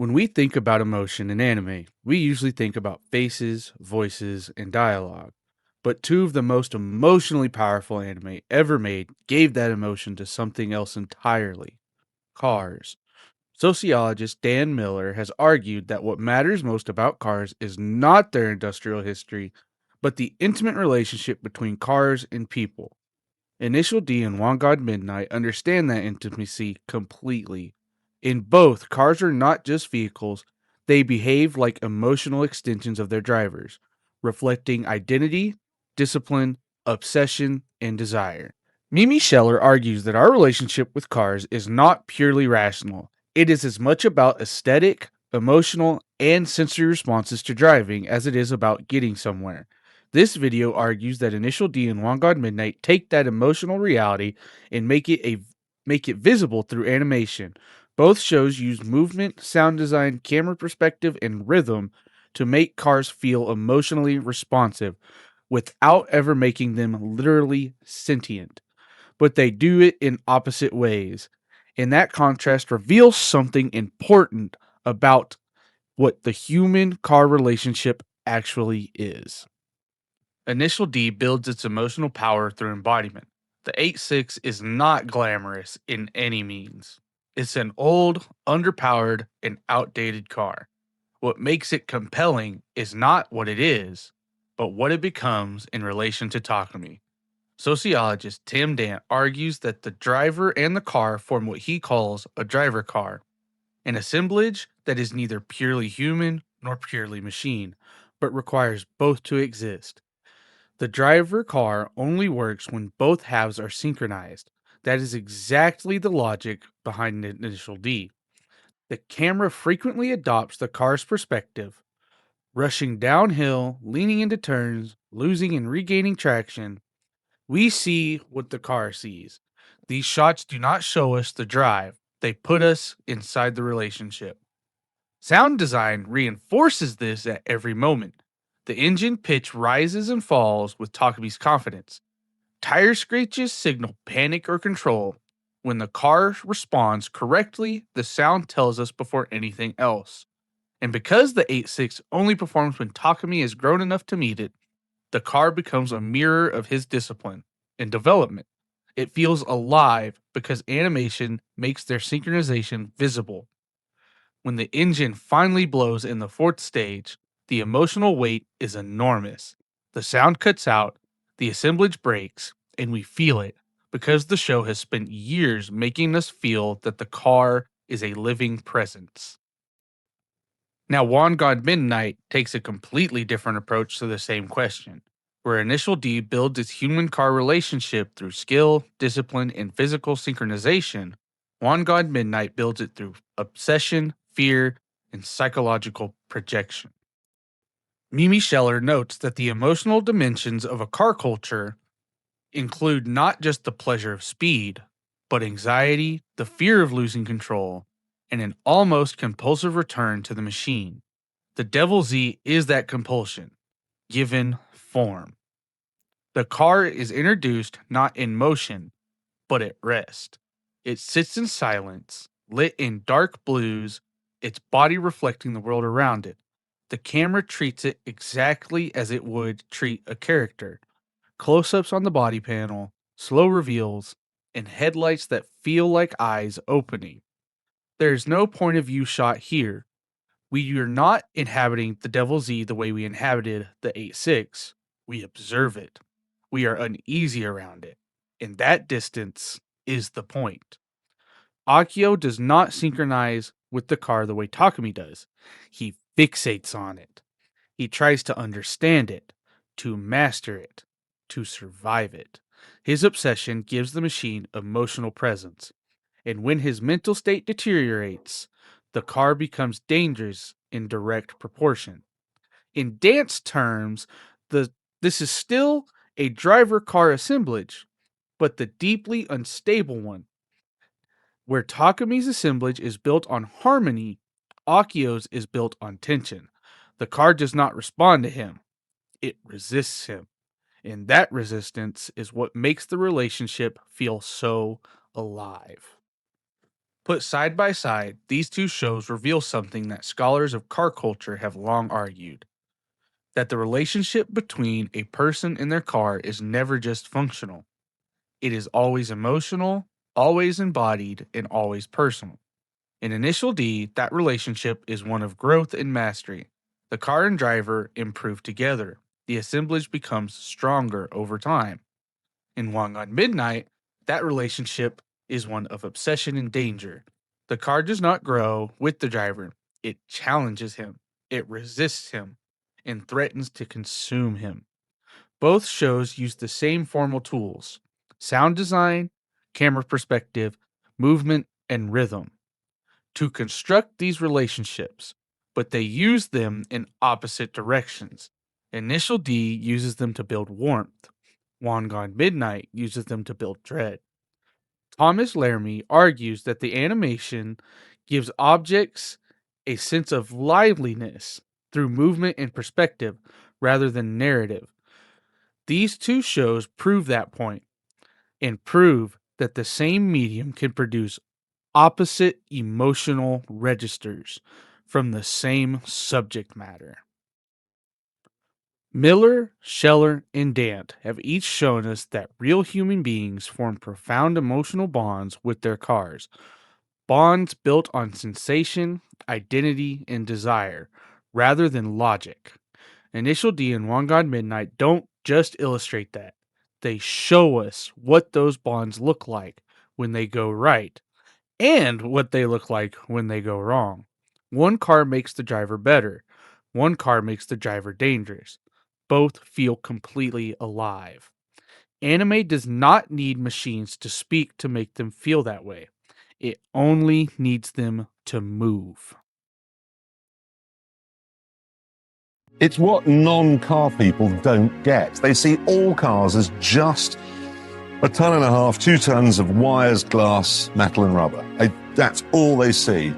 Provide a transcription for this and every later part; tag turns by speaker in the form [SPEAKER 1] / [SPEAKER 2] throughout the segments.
[SPEAKER 1] When we think about emotion in anime, we usually think about faces, voices, and dialogue. But two of the most emotionally powerful anime ever made gave that emotion to something else entirely: cars. Sociologist Dan Miller has argued that what matters most about cars is not their industrial history, but the intimate relationship between cars and people. Initial D and WanGan Midnight understand that intimacy completely. In both, cars are not just vehicles, they behave like emotional extensions of their drivers, reflecting identity, discipline, obsession, and desire. Mimi Scheller argues that our relationship with cars is not purely rational. It is as much about aesthetic, emotional, and sensory responses to driving as it is about getting somewhere. This video argues that Initial D and WanGan Midnight take that emotional reality and make it visible through animation. Both shows use movement, sound design, camera perspective, and rhythm to make cars feel emotionally responsive without ever making them literally sentient. But they do it in opposite ways. And that contrast reveals something important about what the human car relationship actually is. Initial D builds its emotional power through embodiment. The 8.6 is not glamorous in any means. It's an old, underpowered, and outdated car. What makes it compelling is not what it is, but what it becomes in relation to Takumi. Sociologist Tim Dant argues that the driver and the car form what he calls a driver car, an assemblage that is neither purely human nor purely machine, but requires both to exist. The driver car only works when both halves are synchronized. That is exactly the logic behind Initial D. The camera frequently adopts the car's perspective, rushing downhill, leaning into turns, losing and regaining traction. We see what the car sees. These shots do not show us the drive, they put us inside the relationship. Sound design reinforces this at every moment. The engine pitch rises and falls with Takumi's confidence. Tire screeches signal panic or control. When the car responds correctly, the sound tells us before anything else. And because the 8.6 only performs when Takumi is grown enough to meet it, the car becomes a mirror of his discipline and development. It feels alive because animation makes their synchronization visible. When the engine finally blows in the fourth stage, the emotional weight is enormous. The sound cuts out, the assemblage breaks, and we feel it because the show has spent years making us feel that the car is a living presence. Now, One God Midnight takes a completely different approach to the same question, where Initial D builds its human car relationship through skill, discipline, and physical synchronization. One God Midnight builds it through obsession, fear, and psychological projection. Mimi Scheller notes that the emotional dimensions of a car culture include not just the pleasure of speed, but anxiety, the fear of losing control, and an almost compulsive return to the machine. The Devil Z is that compulsion, given form. The car is introduced not in motion, but at rest. It sits in silence, lit in dark blues, its body reflecting the world around it. The camera treats it exactly as it would treat a character: close ups on the body panel, slow reveals, and headlights that feel like eyes opening. There's no point of view shot here. We are not inhabiting the Devil Z the way we inhabited the 8.6. We observe it. We are uneasy around it. And that distance is the point. Akio does not synchronize with the car the way Takumi does. He fixates on it. He tries to understand it, to master it, to survive it. His obsession gives the machine emotional presence. And when his mental state deteriorates, the car becomes dangerous in direct proportion. In dance terms, the this is still a driver car assemblage, but the deeply unstable one. Where Takumi's assemblage is built on harmony, Akio's is built on tension. The car does not respond to him, it resists him. And that resistance is what makes the relationship feel so alive. Put side by side, these two shows reveal something that scholars of car culture have long argued: that the relationship between a person and their car is never just functional. It is always emotional, always embodied, and always personal. In Initial D, that relationship is one of growth and mastery. The car and driver improve together. The assemblage becomes stronger over time. In WanGan Midnight, that relationship is one of obsession and danger. The car does not grow with the driver, it challenges him, it resists him, and threatens to consume him. Both shows use the same formal tools: sound design, camera perspective, movement, and rhythm to construct these relationships, but they use them in opposite directions. Initial D uses them to build warmth. WanGan Midnight uses them to build dread. Thomas Laramie argues that the animation gives objects a sense of liveliness through movement and perspective rather than narrative. These two shows prove that point and prove that the same medium can produce opposite emotional registers from the same subject matter. Miller, Scheller, and Dant have each shown us that real human beings form profound emotional bonds with their cars, bonds built on sensation, identity, and desire, rather than logic. Initial D and WanGan Midnight don't just illustrate that, they show us what those bonds look like when they go right, and what they look like when they go wrong. One car makes the driver better, one car makes the driver dangerous. Both feel completely alive. Anime does not need machines to speak to make them feel that way. It only needs them to move.
[SPEAKER 2] It's what non-car people don't get. They see all cars as just 1.5 tons, 2 tons of wires, glass, metal and rubber. That's all they see.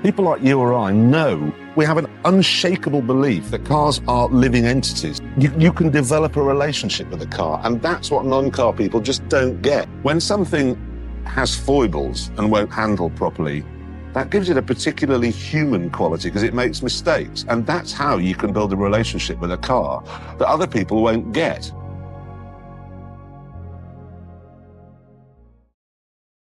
[SPEAKER 2] People like you or I know we have an unshakable belief that cars are living entities. You can develop a relationship with a car, and that's what non-car people just don't get. When something has foibles and won't handle properly, that gives it a particularly human quality because it makes mistakes. And that's how you can build a relationship with a car that other people won't get.